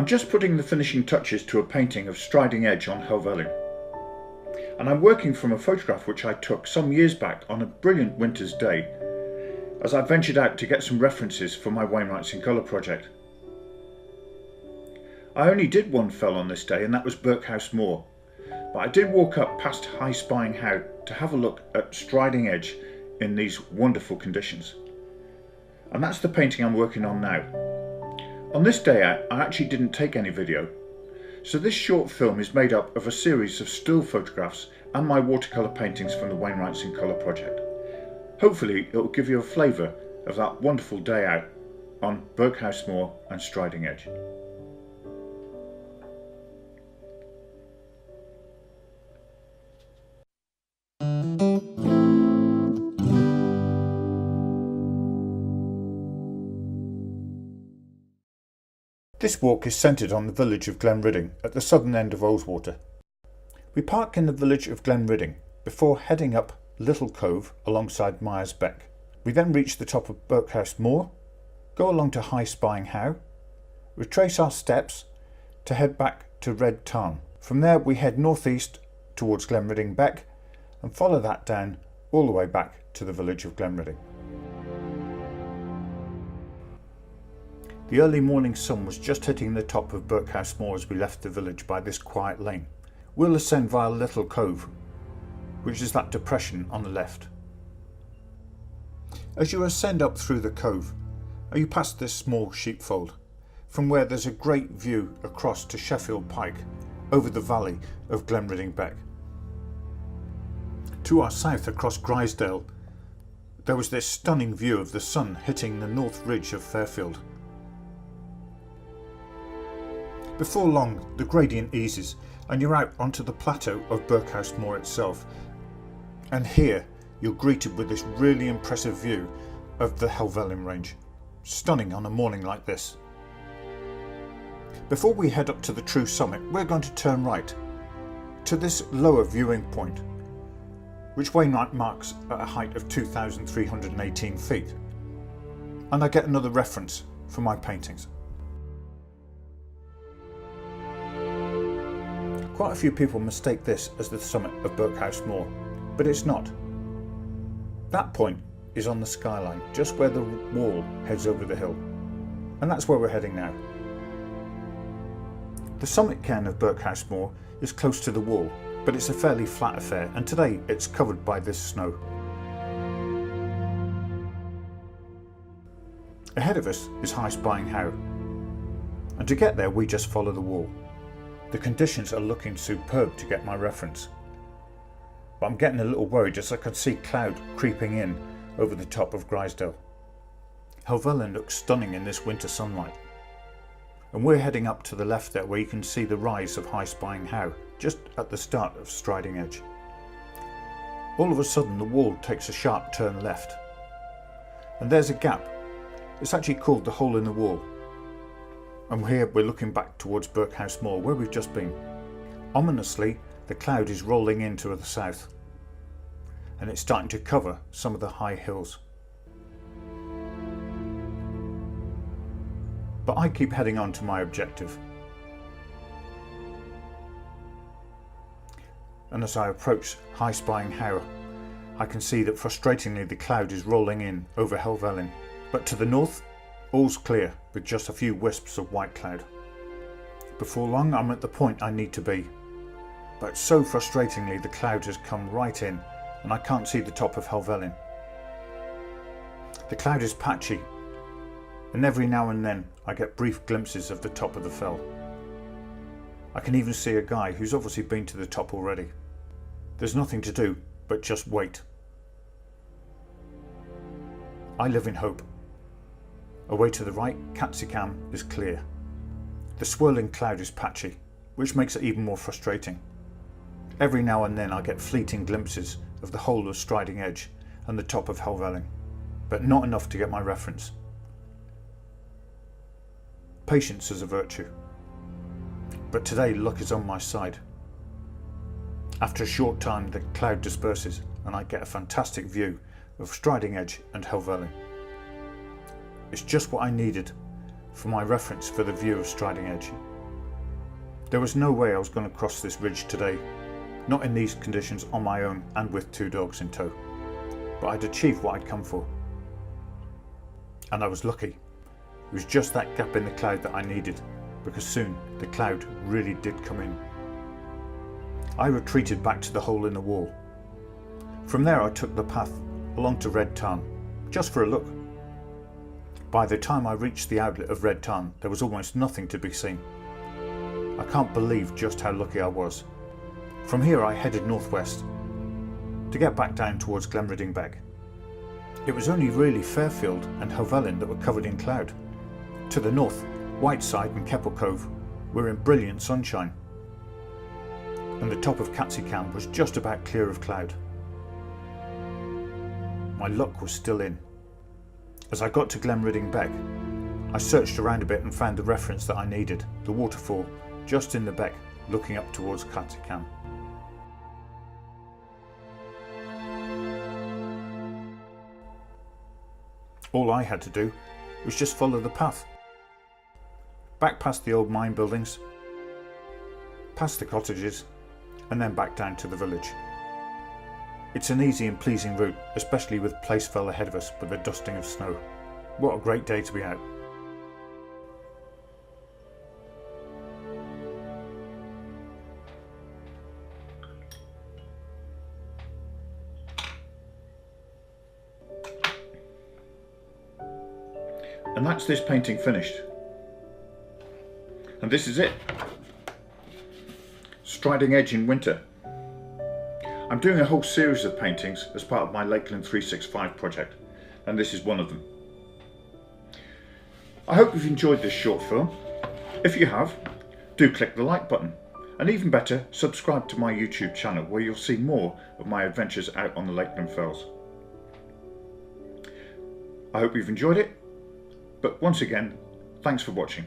I'm just putting the finishing touches to a painting of Striding Edge on Helvellyn, and I'm working from a photograph which I took some years back on a brilliant winter's day as I ventured out to get some references for my Wainwrights in Colour project. I only did one fell on this day, and that was Birkhouse Moor, but I did walk up past High Spying How to have a look at Striding Edge in these wonderful conditions. And that's the painting I'm working on now. On this day out, I actually didn't take any video, so this short film is made up of a series of still photographs and my watercolour paintings from the Wainwrights in Colour project. Hopefully it will give you a flavour of that wonderful day out on Birkhouse Moor and Striding Edge. This walk is centred on the village of Glenridding at the southern end of Ullswater. We park in the village of Glenridding before heading up Little Cove alongside Mires Beck. We then reach the top of Birkhouse Moor, go along to High Spying How, retrace our steps to head back to Red Tarn. From there we head northeast towards Glenridding Beck and follow that down all the way back to the village of Glenridding. The early morning sun was just hitting the top of Birkhouse Moor as we left the village by this quiet lane. We'll ascend via Little Cove, which is that depression on the left. As you ascend up through the cove, you pass this small sheepfold, from where there's a great view across to Sheffield Pike, over the valley of Glenridding Beck. To our south across Grisdale, there was this stunning view of the sun hitting the north ridge of Fairfield. Before long, the gradient eases and you're out onto the plateau of Birkhouse Moor itself. And here you're greeted with this really impressive view of the Helvellyn range. Stunning on a morning like this. Before we head up to the true summit, we're going to turn right to this lower viewing point, which Wainwright marks at a height of 2,318 feet. And I get another reference for my paintings. Quite a few people mistake this as the summit of Birkhouse Moor, but it's not. That point is on the skyline, just where the wall heads over the hill, and that's where we're heading now. The summit cairn of Birkhouse Moor is close to the wall, but it's a fairly flat affair, and today it's covered by this snow. Ahead of us is High Spying How, and to get there we just follow the wall. The conditions are looking superb to get my reference, but I'm getting a little worried as I can see cloud creeping in over the top of Grisdale. Helvellyn looks stunning in this winter sunlight, and we're heading up to the left there where you can see the rise of High Spying How, just at the start of Striding Edge. All of a sudden the wall takes a sharp turn left, and there's a gap. It's actually called the hole in the wall. And here we're looking back towards Birkhouse Moor, where we've just been. Ominously, the cloud is rolling in to the south, and it's starting to cover some of the high hills. But I keep heading on to my objective. And as I approach High Spying How, I can see that frustratingly the cloud is rolling in over Helvellyn, but to the north, all's clear with just a few wisps of white cloud. Before long I'm at the point I need to be, but so frustratingly the cloud has come right in and I can't see the top of Helvellyn. The cloud is patchy, and every now and then I get brief glimpses of the top of the fell. I can even see a guy who's obviously been to the top already. There's nothing to do but just wait. I live in hope. Away to the right, Catsycam is clear. The swirling cloud is patchy, which makes it even more frustrating. Every now and then I get fleeting glimpses of the whole of Striding Edge and the top of Helvellyn, but not enough to get my reference. Patience is a virtue, but today luck is on my side. After a short time the cloud disperses and I get a fantastic view of Striding Edge and Helvellyn. It's just what I needed for my reference for the view of Striding Edge. There was no way I was going to cross this ridge today, not in these conditions on my own and with 2 dogs in tow, but I'd achieved what I'd come for. And I was lucky. It was just that gap in the cloud that I needed, because soon the cloud really did come in. I retreated back to the hole in the wall. From there I took the path along to Red Tarn, just for a look. By the time I reached the outlet of Red Tarn, there was almost nothing to be seen. I can't believe just how lucky I was. From here I headed northwest to get back down towards Glenridding Beck. It was only really Fairfield and Helvellyn that were covered in cloud. To the north, Whiteside and Keppel Cove were in brilliant sunshine, and the top of Catsicam was just about clear of cloud. My luck was still in. As I got to Glenridding Beck, I searched around a bit and found the reference that I needed, the waterfall just in the beck looking up towards Catsicam. All I had to do was just follow the path. Back past the old mine buildings, past the cottages, and then back down to the village. It's an easy and pleasing route, especially with Placefell ahead of us with the dusting of snow. What a great day to be out. And that's this painting finished. And this is it. Striding Edge in winter. I'm doing a whole series of paintings as part of my Lakeland 365 project, and this is one of them. I hope you've enjoyed this short film. If you have, do click the like button, and even better, subscribe to my YouTube channel where you'll see more of my adventures out on the Lakeland Fells. I hope you've enjoyed it, but once again, thanks for watching.